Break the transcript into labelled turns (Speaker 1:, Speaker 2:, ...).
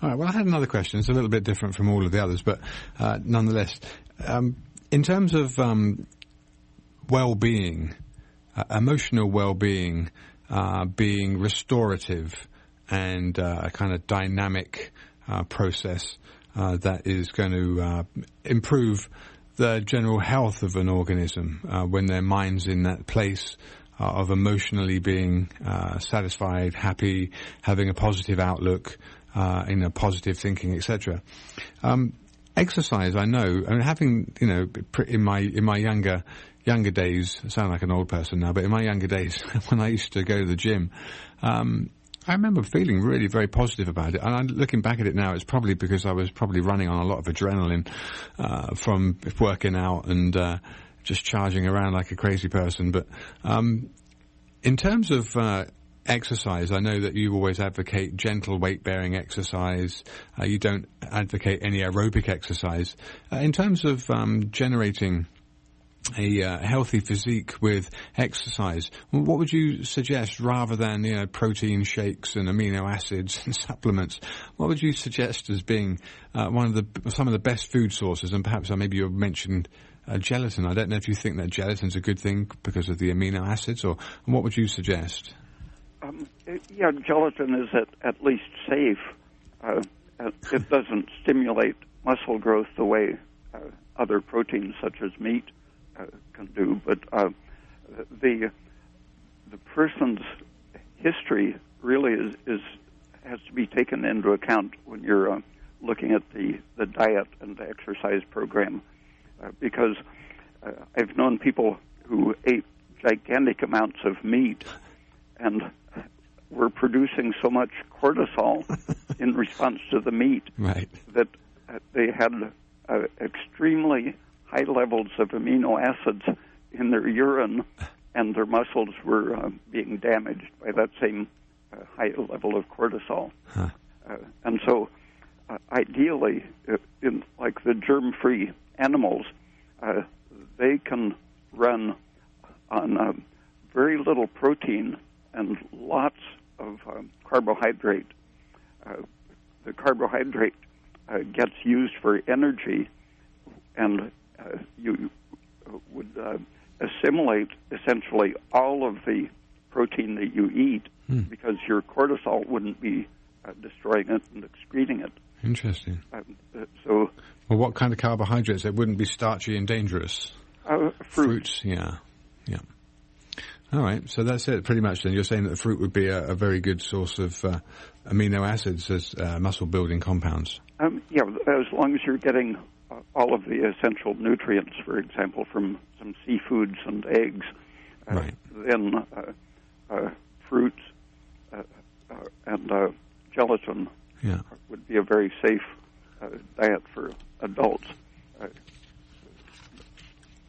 Speaker 1: All right, well, I had another question. It's a little bit different from all of the others, but nonetheless, in terms of well-being, emotional well-being, being restorative and a kind of dynamic process that is going to improve the general health of an organism when their mind's in that place of emotionally being satisfied, happy, having a positive outlook, positive thinking, etc. Exercise, I know, and having, in my younger days, I sound like an old person now, but in my younger days, when I used to go to the gym, I remember feeling really very positive about it. And looking back at it now, it's probably because I was probably running on a lot of adrenaline from working out and just charging around like a crazy person. But in terms of exercise, I know that you always advocate gentle weight-bearing exercise. You don't advocate any aerobic exercise. In terms of generating a healthy physique with exercise, what would you suggest rather than protein shakes and amino acids and supplements? What would you suggest as being some of the best food sources? And perhaps maybe you mentioned gelatin. I don't know if you think that gelatin's a good thing because of the amino acids, or what would you suggest?
Speaker 2: Gelatin is at least safe. It doesn't stimulate muscle growth the way other proteins such as meat can do, but the person's history really has to be taken into account when you're looking at the diet and the exercise program, because I've known people who ate gigantic amounts of meat and were producing so much cortisol in response to the meat that they had extremely high levels of amino acids in their urine, and their muscles were being damaged by that same high level of cortisol. And so, ideally, in like the germ-free animals, they can run on very little protein and lots of carbohydrate. The carbohydrate gets used for energy, and you would assimilate essentially all of the protein that you eat because your cortisol wouldn't be destroying it and excreting it.
Speaker 1: Interesting.
Speaker 2: Well,
Speaker 1: what kind of carbohydrates? It wouldn't be starchy and dangerous.
Speaker 2: Fruits.
Speaker 1: Yeah. All right, so that's it pretty much then. You're saying that the fruit would be a very good source of amino acids as muscle-building compounds.
Speaker 2: As long as you're getting all of the essential nutrients, for example, from some seafoods and eggs, then fruits and gelatin would be a very safe diet for adults.